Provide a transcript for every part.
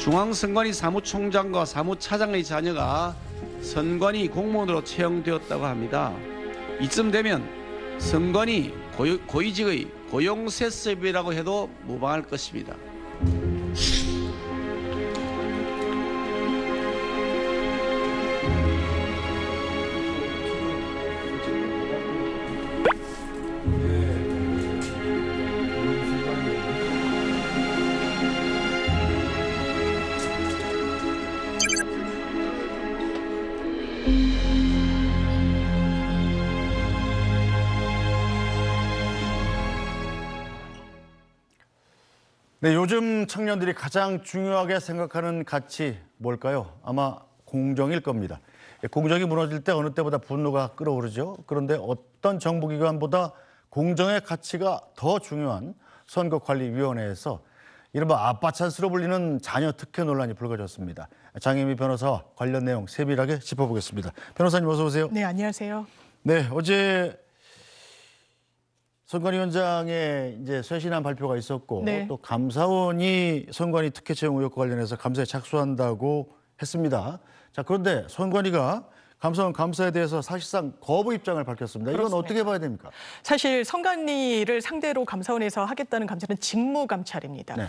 중앙선관위 사무총장과 사무차장의 자녀가 선관위 공무원으로 채용되었다고 합니다. 이쯤 되면 선관위 고위직의 고용세습이라고 해도 무방할 것입니다. 네, 요즘 청년들이 가장 중요하게 생각하는 가치 뭘까요? 아마 공정일 겁니다. 공정이 무너질 때 어느 때보다 분노가 끓어오르죠. 그런데 어떤 정부기관보다 공정의 가치가 더 중요한 선거관리위원회에서 이른바 아빠 찬스로 불리는 자녀 특혜 논란이 불거졌습니다. 장혜미 변호사와 관련 내용 세밀하게 짚어보겠습니다. 변호사님 어서 오세요. 네, 안녕하세요. 네, 어제 선관위원장의 이제 쇄신안 발표가 있었고 네. 또 감사원이 선관위 특혜 채용 의혹과 관련해서 감사에 착수한다고 했습니다. 자, 그런데 선관위가 감사원 감사에 대해서 사실상 거부 입장을 밝혔습니다. 이건 그렇습니다. 어떻게 봐야 됩니까? 사실 선관위를 상대로 감사원에서 하겠다는 감찰은 직무 감찰입니다. 네.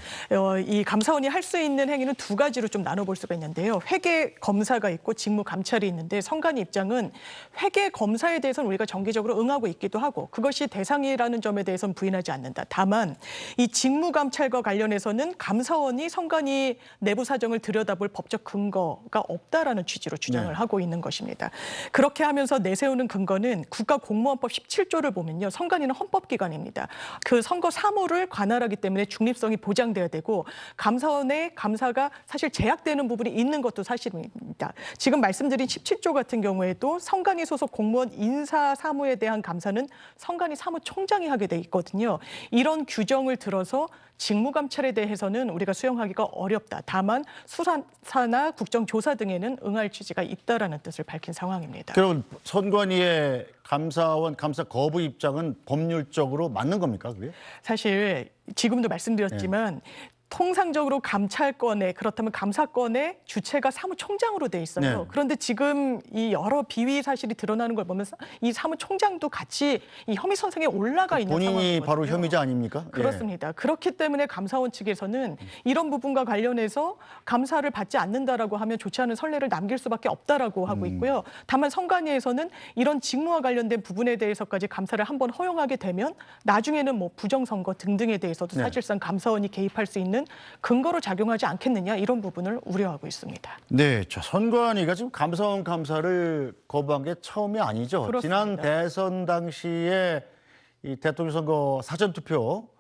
이 감사원이 할 수 있는 행위는 두 가지로 좀 나눠볼 수가 있는데요. 회계 검사가 있고 직무 감찰이 있는데 선관위 입장은 회계 검사에 대해서는 우리가 정기적으로 응하고 있기도 하고 그것이 대상이라는 점에 대해서는 부인하지 않는다. 다만 이 직무 감찰과 관련해서는 감사원이 선관위 내부 사정을 들여다볼 법적 근거가 없다라는 취지로 주장을 네. 하고 있는 것입니다. 그렇게 하면서 내세우는 근거는 국가공무원법 17조를 보면요. 선관위는 헌법기관입니다. 그 선거 사무를 관할하기 때문에 중립성이 보장돼야 되고 감사원의 감사가 사실 제약되는 부분이 있는 것도 사실입니다. 지금 말씀드린 17조 같은 경우에도 선관위 소속 공무원 인사 사무에 대한 감사는 선관위 사무총장이 하게 돼 있거든요. 이런 규정을 들어서 직무감찰에 대해서는 우리가 수용하기가 어렵다. 다만 수사나 국정조사 등에는 응할 취지가 있다라는 뜻을 밝힌 상황입니다. 그럼 선관위의 감사원 감사 거부 입장은 법률적으로 맞는 겁니까, 그게? 사실 지금도 말씀드렸지만 통상적으로 감찰권에 그렇다면 감사권의 주체가 사무총장으로 돼 있어요. 네. 그런데 지금 이 여러 비위 사실이 드러나는 걸 보면서 이 사무총장도 같이 이 혐의 선상에 올라가 있는 본인이 상황이거든요. 바로 혐의자 아닙니까? 그렇습니다. 그렇기 때문에 감사원 측에서는 이런 부분과 관련해서 감사를 받지 않는다라고 하면 좋지 않은 선례를 남길 수밖에 없다라고 하고 있고요. 다만 선관위에서는 이런 직무와 관련된 부분에 대해서까지 감사를 한번 허용하게 되면 나중에는 뭐 부정선거 등등에 대해서도 네. 사실상 감사원이 개입할 수 있는 근거로 작용하지 않겠느냐 이런 부분을 우려하고 있습니다. 네, 저 선관위가 지금 감사원 감사를 거부한 게 처음이 아니죠. 그렇습니다. 지난 대선 당시에 이 대통령 선거 사전 투표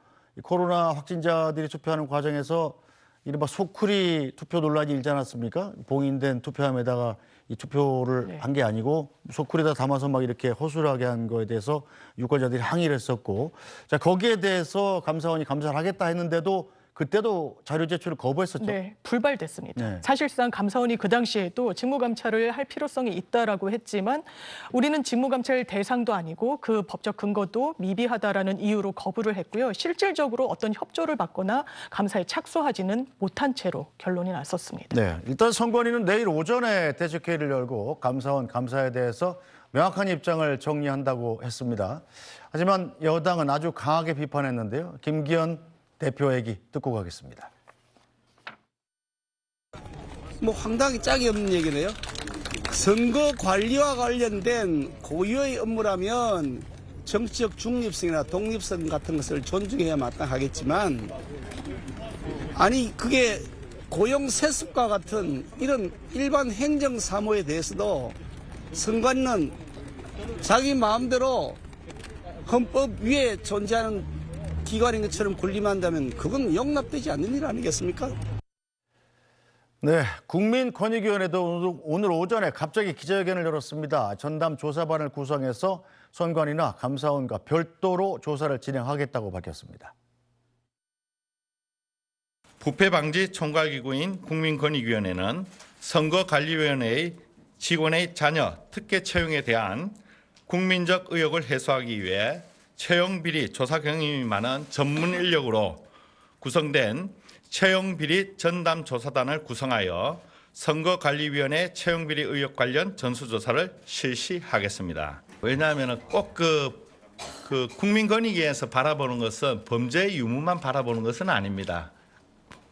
코로나 확진자들이 투표하는 과정에서 이른바 소쿠리 투표 논란이 일지 않았습니까? 봉인된 투표함에다가 이 투표를 한 게 아니고 소쿠리에다 담아서 막 이렇게 허술하게 한 거에 대해서 유권자들이 항의를 했었고, 자 거기에 대해서 감사원이 감사를 하겠다 했는데도 그때도 자료 제출을 거부했었죠. 네, 불발됐습니다. 네. 사실상 감사원이 그 당시에도 직무감찰을 할 필요성이 있다라고 했지만 우리는 직무감찰 대상도 아니고 그 법적 근거도 미비하다라는 이유로 거부를 했고요. 실질적으로 어떤 협조를 받거나 감사에 착수하지는 못한 채로 결론이 났었습니다. 네, 일단 선관위는 내일 오전에 대책회의를 열고 감사원 감사에 대해서 명확한 입장을 정리한다고 했습니다. 하지만 여당은 아주 강하게 비판했는데요. 김기현 대표 얘기 듣고 가겠습니다. 뭐 황당히 짝이 없는 얘기네요. 선거 관리와 관련된 고유의 업무라면 정치적 중립성이나 독립성 같은 것을 존중해야 마땅하겠지만, 아니 그게 고용 세습과 같은 이런 일반 행정 사무에 대해서도 선관위는 자기 마음대로 헌법 위에 존재하는 기관인 것처럼 군림한다면 그건 용납되지 않는 일 아니겠습니까? 네, 국민권익위원회도 오늘 오전에 갑자기 기자회견을 열었습니다. 전담 조사반을 구성해서 선관위나 감사원과 별도로 조사를 진행하겠다고 밝혔습니다. 부패방지 총괄기구인 국민권익위원회는 선거관리위원회의 직원의 자녀 특혜 채용에 대한 국민적 의혹을 해소하기 위해 채용 비리 조사 경험이 많은 전문 인력으로 구성된 채용비리 전담조사단을 구성하여 선거관리위원회 채용비리 의혹 관련 전수조사를 실시하겠습니다. 왜냐하면 꼭 그 국민권익위에서 바라보는 것은 범죄 유무만 바라보는 것은 아닙니다.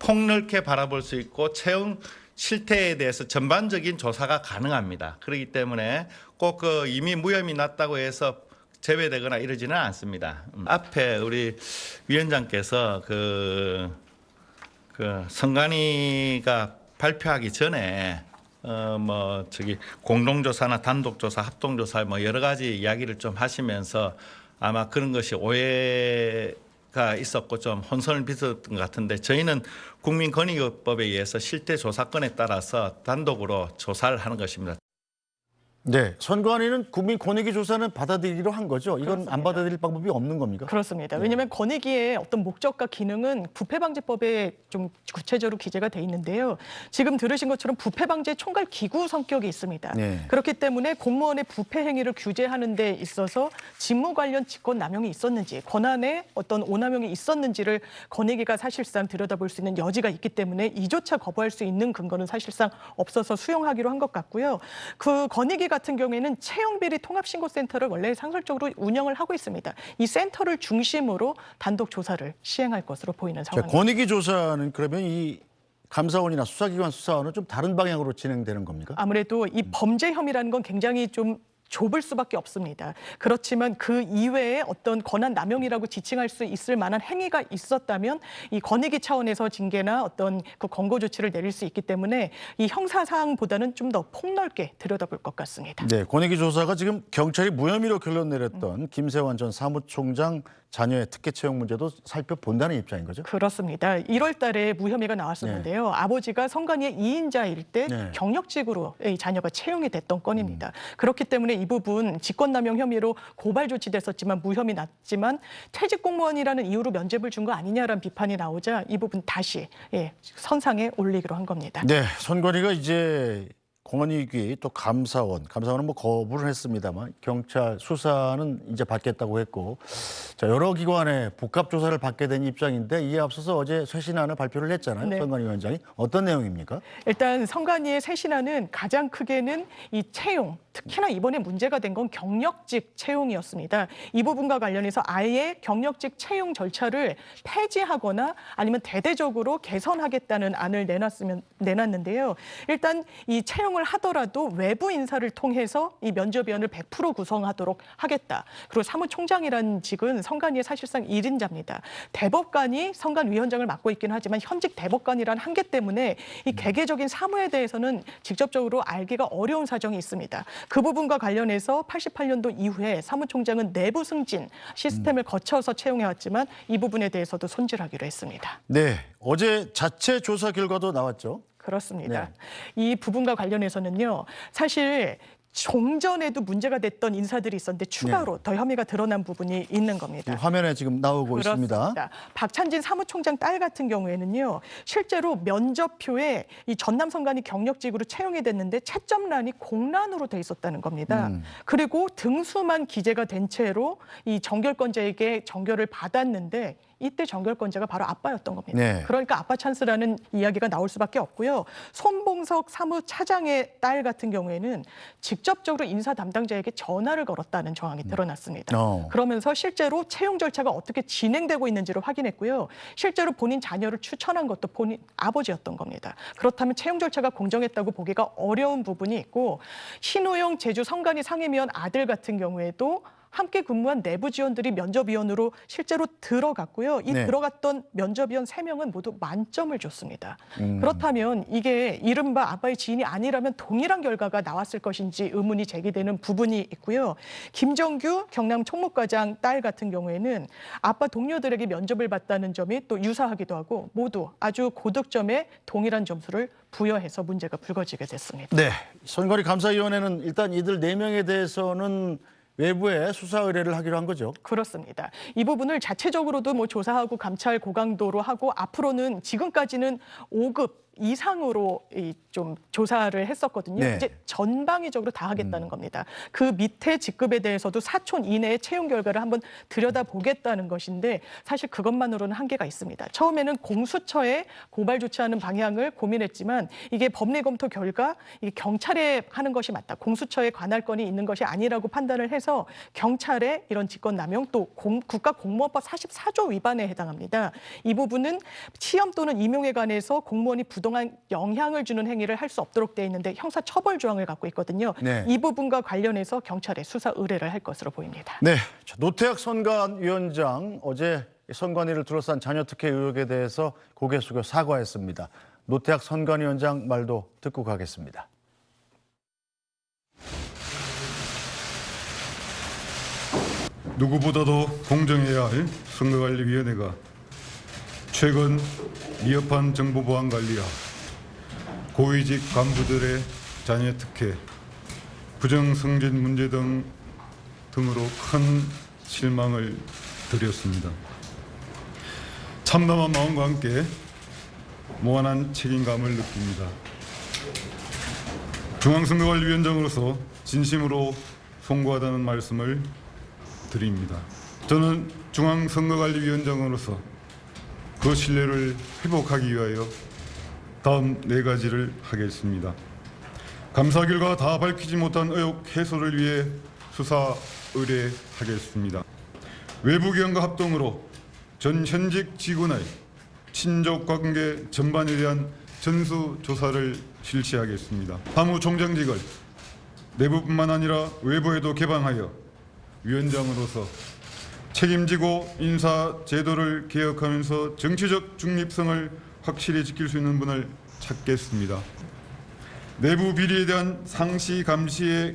폭넓게 바라볼 수 있고 채용 실태에 대해서 전반적인 조사가 가능합니다. 그렇기 때문에 꼭 이미 무혐의 났다고 해서 제외되거나 이러지는 않습니다. 앞에 우리 위원장께서 선관위가 발표하기 전에 공동조사나 단독조사, 합동조사 여러 가지 이야기를 좀 하시면서 아마 그런 것이 오해가 있었고 좀 혼선을 빚었던 것 같은데 저희는 국민권익위법에 의해서 실태 조사건에 따라서 단독으로 조사를 하는 것입니다. 네, 선관위는 국민권익위 조사는 받아들이기로 한 거죠. 이건 그렇습니다. 안 받아들일 방법이 없는 겁니까? 그렇습니다. 왜냐하면 권익위의 어떤 목적과 기능은 부패방지법에 좀 구체적으로 기재가 돼 있는데요. 지금 들으신 것처럼 부패방지 총괄 기구 성격이 있습니다. 네. 그렇기 때문에 공무원의 부패 행위를 규제하는 데 있어서 직무 관련 직권 남용이 있었는지, 권한에 어떤 오남용이 있었는지를 권익위가 사실상 들여다볼 수 있는 여지가 있기 때문에 이조차 거부할 수 있는 근거는 사실상 없어서 수용하기로 한 것 같고요. 그 권익위 같은 경우에는 채용비리 통합신고센터를 원래 상설적으로 운영을 하고 있습니다. 이 센터를 중심으로 단독 조사를 시행할 것으로 보이는 자, 상황입니다. 권익위 조사는 그러면 이 감사원이나 수사기관 수사와는 좀 다른 방향으로 진행되는 겁니까? 아무래도 이 범죄 혐의라는 건 굉장히 좀 좁을 수밖에 없습니다. 그렇지만 그 이외에 어떤 권한 남용이라고 지칭할 수 있을 만한 행위가 있었다면 이 권익위 차원에서 징계나 어떤 그 권고 조치를 내릴 수 있기 때문에 이 형사 사항보다는 좀 더 폭넓게 들여다볼 것 같습니다. 네, 권익위 조사가 지금 경찰이 무혐의로 결론 내렸던 김세환 전 사무총장 자녀의 특혜 채용 문제도 살펴본다는 입장인 거죠? 그렇습니다. 1월 달에 무혐의가 나왔었는데요. 아버지가 선관위의 2인자일 때 네. 경력직으로 이 자녀가 채용이 됐던 건입니다. 그렇기 때문에 이 부분 직권남용 혐의로 고발 조치됐었지만 무혐의 났지만 퇴직 공무원이라는 이유로 면죄부를 준 거 아니냐라는 비판이 나오자 이 부분 다시 선상에 올리기로 한 겁니다. 네, 선관위가 이제 권익위 또 감사원은 뭐 거부를 했습니다만 경찰 수사는 이제 받겠다고 했고 자, 여러 기관의 복합 조사를 받게 된 입장인데 이에 앞서서 어제 쇄신안을 발표를 했잖아요. 네. 선관위 위원장이 어떤 내용입니까? 일단 선관위의 새 신안은 가장 크게는 이 채용, 특히나 이번에 문제가 된 건 경력직 채용이었습니다. 이 부분과 관련해서 아예 경력직 채용 절차를 폐지하거나 아니면 대대적으로 개선하겠다는 안을 내놨는데요. 일단 이 채용을 하더라도 외부 인사를 통해서 이 면접위원을 100% 구성하도록 하겠다. 그리고 사무총장이라는 직은 선관위의 사실상 1인자입니다. 대법관이 선관위원장을 맡고 있긴 하지만 현직 대법관이라는 한계 때문에 이 개개적인 사무에 대해서는 직접적으로 알기가 어려운 사정이 있습니다. 그 부분과 관련해서 88년도 이후에 사무총장은 내부 승진 시스템을 거쳐서 채용해왔지만 이 부분에 대해서도 손질하기로 했습니다. 네, 어제 자체 조사 결과도 나왔죠. 그렇습니다. 네. 이 부분과 관련해서는요. 사실 종전에도 문제가 됐던 인사들이 있었는데 추가로 더 혐의가 드러난 부분이 있는 겁니다. 화면에 지금 나오고 있습니다. 박찬진 사무총장 딸 같은 경우에는요. 실제로 면접표에 이 전남 선관위 경력직으로 채용이 됐는데 채점란이 공란으로 돼 있었다는 겁니다. 그리고 등수만 기재가 된 채로 이 정결권자에게 정결을 받았는데 이때 정결권자가 바로 아빠였던 겁니다. 네. 그러니까 아빠 찬스라는 이야기가 나올 수밖에 없고요. 손봉석 사무차장의 딸 같은 경우에는 직접적으로 인사 담당자에게 전화를 걸었다는 정황이 드러났습니다. 그러면서 실제로 채용 절차가 어떻게 진행되고 있는지를 확인했고요. 실제로 본인 자녀를 추천한 것도 본인 아버지였던 겁니다. 그렇다면 채용 절차가 공정했다고 보기가 어려운 부분이 있고 신우영 제주 선관위 상임위원 아들 같은 경우에도 함께 근무한 내부 지원들이 면접위원으로 실제로 들어갔고요. 이 들어갔던 면접위원 3명은 모두 만점을 줬습니다. 그렇다면 이게 이른바 아빠의 지인이 아니라면 동일한 결과가 나왔을 것인지 의문이 제기되는 부분이 있고요. 김정규 경남 총무과장 딸 같은 경우에는 아빠 동료들에게 면접을 봤다는 점이 또 유사하기도 하고 모두 아주 고득점에 동일한 점수를 부여해서 문제가 불거지게 됐습니다. 네, 선관위 감사위원회는 일단 이들 4명에 대해서는 외부에 수사 의뢰를 하기로 한 거죠. 그렇습니다. 이 부분을 자체적으로도 뭐 조사하고 감찰 고강도로 하고 앞으로는 지금까지는 5급 이상으로 좀 조사를 했었거든요. 네. 이제 전방위적으로 다 하겠다는 겁니다. 그 밑에 직급에 대해서도 4촌 이내의 채용 결과를 한번 들여다보겠다는 것인데 사실 그것만으로는 한계가 있습니다. 처음에는 공수처에 고발 조치하는 방향을 고민했지만 이게 법리 검토 결과 이게 경찰에 하는 것이 맞다. 공수처에 관할 건이 있는 것이 아니라고 판단을 해서 경찰의 이런 직권남용 또 국가공무원법 44조 위반에 해당합니다. 이 부분은 시험 또는 임용에 관해서 공무원이 부당한 영향을 주는 행위를 할 수 없도록 돼 있는데 형사처벌 조항을 갖고 있거든요. 네. 이 부분과 관련해서 경찰에 수사 의뢰를 할 것으로 보입니다. 네, 자, 노태학 선관위원장 어제 선관위를 둘러싼 자녀 특혜 의혹에 대해서 고개 숙여 사과했습니다. 노태학 선관위원장 말도 듣고 가겠습니다. 누구보다도 공정해야 할 선거관리위원회가 최근 미흡한 정보보안 관리와 고위직 간부들의 자녀 특혜, 부정승진 문제 등으로 큰 실망을 드렸습니다. 참담한 마음과 함께 무한한 책임감을 느낍니다. 중앙선거관리위원장으로서 진심으로 송구하다는 말씀을 드립니다. 저는 중앙선거관리위원장으로서 그 신뢰를 회복하기 위하여 다음 4가지를 하겠습니다. 감사 결과 다 밝히지 못한 의혹 해소를 위해 수사 의뢰하겠습니다. 외부기관과 합동으로 전 현직 직원의 친족 관계 전반에 대한 전수조사를 실시하겠습니다. 사무총장직을 내부뿐만 아니라 외부에도 개방하여 위원장으로서 책임지고 인사 제도를 개혁하면서 정치적 중립성을 확실히 지킬 수 있는 분을 찾겠습니다. 내부 비리에 대한 상시 감시와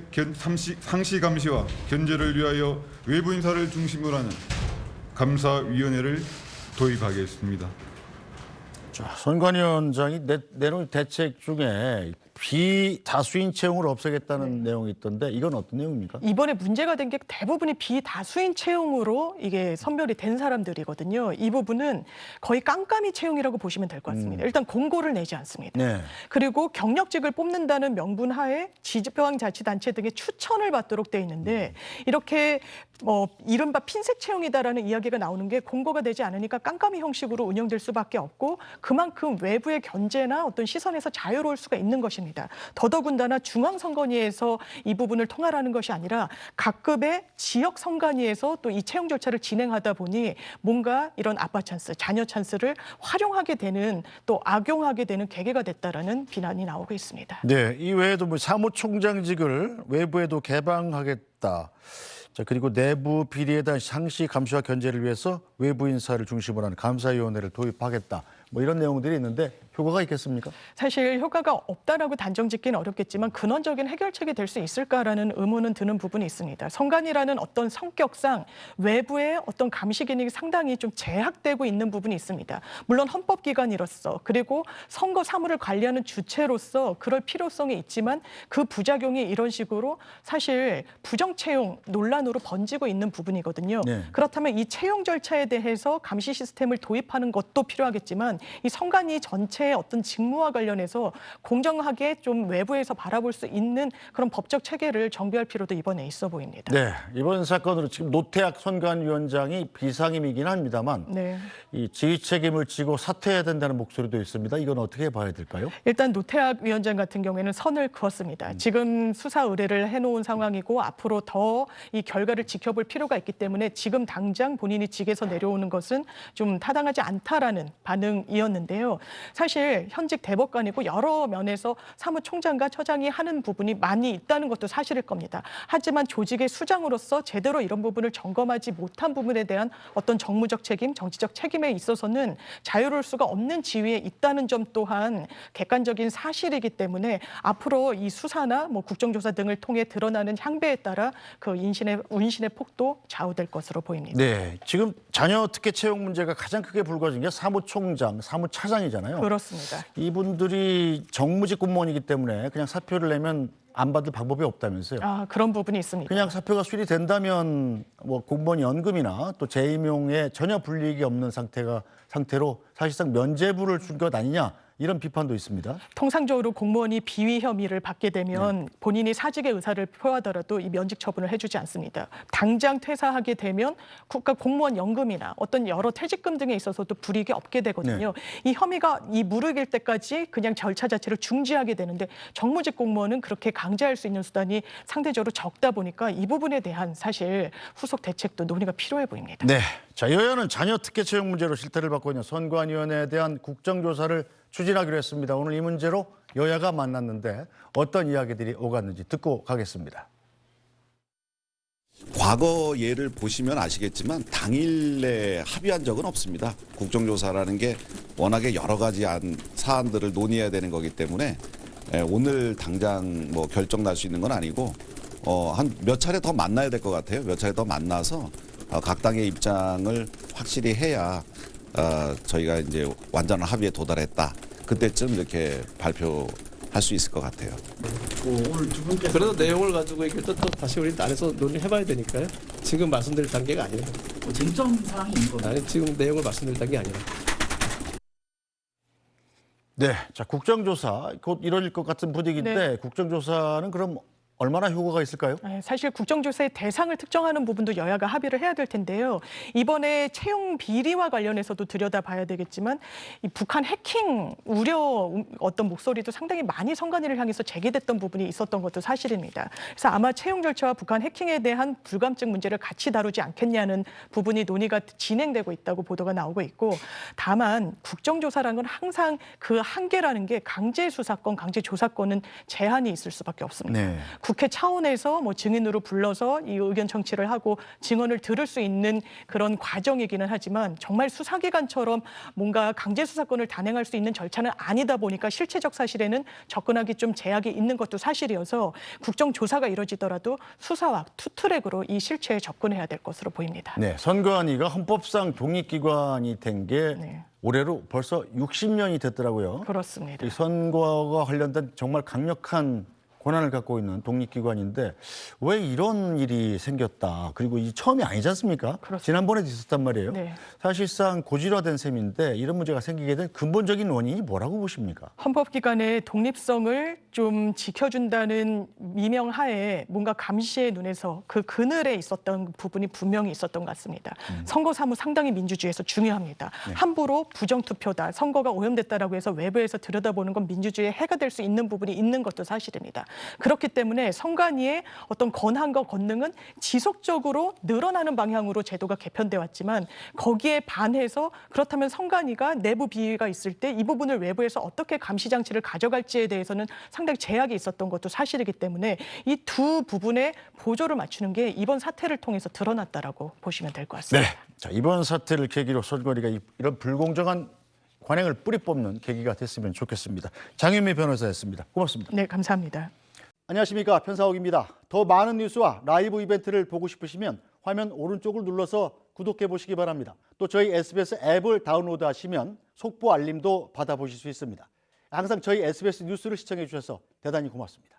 견제를 위하여 외부 인사를 중심으로 하는 감사위원회를 도입하겠습니다. 자, 선관위원장이 내놓은 대책 중에 비다수인 채용을 없애겠다는 내용이 있던데 이건 어떤 내용입니까? 이번에 문제가 된 게 대부분이 비다수인 채용으로 이게 선별이 된 사람들이거든요. 이 부분은 거의 깜깜이 채용이라고 보시면 될 것 같습니다. 일단 공고를 내지 않습니다. 네. 그리고 경력직을 뽑는다는 명분 하에 지방자치단체 등의 추천을 받도록 돼 있는데 이렇게 이른바 핀셋 채용이다라는 이야기가 나오는 게 공고가 되지 않으니까 깜깜이 형식으로 운영될 수밖에 없고 그만큼 외부의 견제나 어떤 시선에서 자유로울 수가 있는 것입니다. 더더군다나 중앙선관위에서 이 부분을 통할하는 것이 아니라 각급의 지역선관위에서 또 이 채용 절차를 진행하다 보니 뭔가 이런 아빠 찬스, 자녀 찬스를 활용하게 되는 또 악용하게 되는 계기가 됐다라는 비난이 나오고 있습니다. 네, 이 외에도 뭐 사무총장직을 외부에도 개방하겠다. 자, 그리고 내부 비리에 대한 상시 감시와 견제를 위해서 외부 인사를 중심으로 하는 감사위원회를 도입하겠다. 뭐 이런 내용들이 있는데 효과가 있겠습니까? 사실 효과가 없다라고 단정짓기는 어렵겠지만 근원적인 해결책이 될 수 있을까라는 의문은 드는 부분이 있습니다. 선관위라는 어떤 성격상 외부의 어떤 감시 기능이 상당히 좀 제약되고 있는 부분이 있습니다. 물론 헌법기관으로서 그리고 선거 사무를 관리하는 주체로서 그럴 필요성이 있지만 그 부작용이 이런 식으로 사실 부정채용 논란으로 번지고 있는 부분이거든요. 네. 그렇다면 이 채용 절차에 대해서 감시 시스템을 도입하는 것도 필요하겠지만 이 선관위 전체의 어떤 직무와 관련해서 공정하게 좀 외부에서 바라볼 수 있는 그런 법적 체계를 정비할 필요도 이번에 있어 보입니다. 네, 이번 사건으로 지금 노태학 선관위원장이 비상임이긴 합니다만 네. 이 지휘 책임을 지고 사퇴해야 된다는 목소리도 있습니다. 이건 어떻게 봐야 될까요? 일단 노태학 위원장 같은 경우에는 선을 그었습니다. 지금 수사 의뢰를 해놓은 상황이고 앞으로 더 이 결과를 지켜볼 필요가 있기 때문에 지금 당장 본인이 직에서 내려오는 것은 좀 타당하지 않다라는 반응이었는데요. 사실 현직 대법관이고 여러 면에서 사무총장과 처장이 하는 부분이 많이 있다는 것도 사실일 겁니다. 하지만 조직의 수장으로서 제대로 이런 부분을 점검하지 못한 부분에 대한 어떤 정무적 책임, 정치적 책임에 있어서는 자유로울 수가 없는 지위에 있다는 점 또한 객관적인 사실이기 때문에 앞으로 이 수사나 뭐 국정조사 등을 통해 드러나는 향배에 따라 그 운신의 폭도 좌우될 것으로 보입니다. 네, 지금 자녀 특혜 채용 문제가 가장 크게 불거진 게 사무총장, 사무차장이잖아요. 그렇습니다. 이분들이 정무직 공무원이기 때문에 그냥 사표를 내면 안 받을 방법이 없다면서요. 그런 부분이 있습니다. 그냥 사표가 수리된다면 뭐 공무원 연금이나 또 재임용에 전혀 불이익이 없는 상태로 사실상 면죄부를 준 것 아니냐 이런 비판도 있습니다. 통상적으로 공무원이 비위 혐의를 받게 되면 본인이 사직의 의사를 표하더라도 이 면직 처분을 해주지 않습니다. 당장 퇴사하게 되면 국가 공무원 연금이나 어떤 여러 퇴직금 등에 있어서도 불이익이 없게 되거든요. 이 혐의가 이 무르익을 때까지 그냥 절차 자체를 중지하게 되는데 정무직 공무원은 그렇게 강제할 수 있는 수단이 상대적으로 적다 보니까 이 부분에 대한 사실 후속 대책도 논의가 필요해 보입니다. 네, 자 여야는 자녀 특혜 채용 문제로 실태를 받고 있는 선관위원회에 대한 국정조사를 추진하기로 했습니다. 오늘 이 문제로 여야가 만났는데 어떤 이야기들이 오갔는지 듣고 가겠습니다. 과거 예를 보시면 아시겠지만 당일에 합의한 적은 없습니다. 국정조사라는 게 워낙에 여러 가지 사안들을 논의해야 되는 거기 때문에 오늘 당장 뭐 결정 날 수 있는 건 아니고 한 몇 차례 더 만나야 될 것 같아요. 몇 차례 더 만나서 각 당의 입장을 확실히 해야 저희가 이제 완전한 합의에 도달했다. 그때쯤 이렇게 발표할 수 있을 것 같아요. 그래도 내용을 가지고 이렇게 또 다시 우리 안에서 논의해봐야 되니까요. 지금 말씀드릴 단계가 아니에요. 쟁점 사항이 있는 겁니다. 아니 지금 내용을 말씀드릴 단계 아니라. 네, 자 국정조사 곧 이뤄질 것 같은 분위기인데 국정조사는 그럼 얼마나 효과가 있을까요? 사실 국정조사의 대상을 특정하는 부분도 여야가 합의를 해야 될 텐데요. 이번에 채용 비리와 관련해서도 들여다봐야 되겠지만 이 북한 해킹 우려 어떤 목소리도 상당히 많이 선관위를 향해서 제기됐던 부분이 있었던 것도 사실입니다. 그래서 아마 채용 절차와 북한 해킹에 대한 불감증 문제를 같이 다루지 않겠냐는 부분이 논의가 진행되고 있다고 보도가 나오고 있고 다만 국정조사라는 건 항상 그 한계라는 게 강제 수사권, 강제 조사권은 제한이 있을 수밖에 없습니다. 네. 국회 차원에서 뭐 증인으로 불러서 이 의견 청취를 하고 증언을 들을 수 있는 그런 과정이기는 하지만 정말 수사기관처럼 뭔가 강제 수사권을 단행할 수 있는 절차는 아니다 보니까 실체적 사실에는 접근하기 좀 제약이 있는 것도 사실이어서 국정조사가 이뤄지더라도 수사와 투트랙으로 이 실체에 접근해야 될 것으로 보입니다. 네, 선관위가 헌법상 독립기관이 된 게 올해로 벌써 60년이 됐더라고요. 그렇습니다. 이 선거와 관련된 정말 강력한 권한을 갖고 있는 독립기관인데 왜 이런 일이 생겼다. 그리고 이 처음이 아니지 않습니까? 그렇습니다. 지난번에도 있었단 말이에요. 네. 사실상 고질화된 셈인데 이런 문제가 생기게 된 근본적인 원인이 뭐라고 보십니까? 헌법기관의 독립성을 좀 지켜준다는 미명하에 뭔가 감시의 눈에서 그 그늘에 있었던 부분이 분명히 있었던 것 같습니다. 선거 사무 상당히 민주주의에서 중요합니다. 함부로 부정투표다, 선거가 오염됐다라고 해서 외부에서 들여다보는 건 민주주의에 해가 될 수 있는 부분이 있는 것도 사실입니다. 그렇기 때문에 선관위의 어떤 권한과 권능은 지속적으로 늘어나는 방향으로 제도가 개편돼 왔지만 거기에 반해서 그렇다면 선관위가 내부 비위가 있을 때 이 부분을 외부에서 어떻게 감시 장치를 가져갈지에 대해서는 상당히 제약이 있었던 것도 사실이기 때문에 이 두 부분의 보조를 맞추는 게 이번 사태를 통해서 드러났다라고 보시면 될 것 같습니다. 네, 자 이번 사태를 계기로 선관위가 이런 불공정한 관행을 뿌리 뽑는 계기가 됐으면 좋겠습니다. 장윤미 변호사였습니다. 고맙습니다. 네, 감사합니다. 안녕하십니까, 편사옥입니다. 더 많은 뉴스와 라이브 이벤트를 보고 싶으시면 화면 오른쪽을 눌러서 구독해 보시기 바랍니다. 또 저희 SBS 앱을 다운로드하시면 속보 알림도 받아보실 수 있습니다. 항상 저희 SBS 뉴스를 시청해 주셔서 대단히 고맙습니다.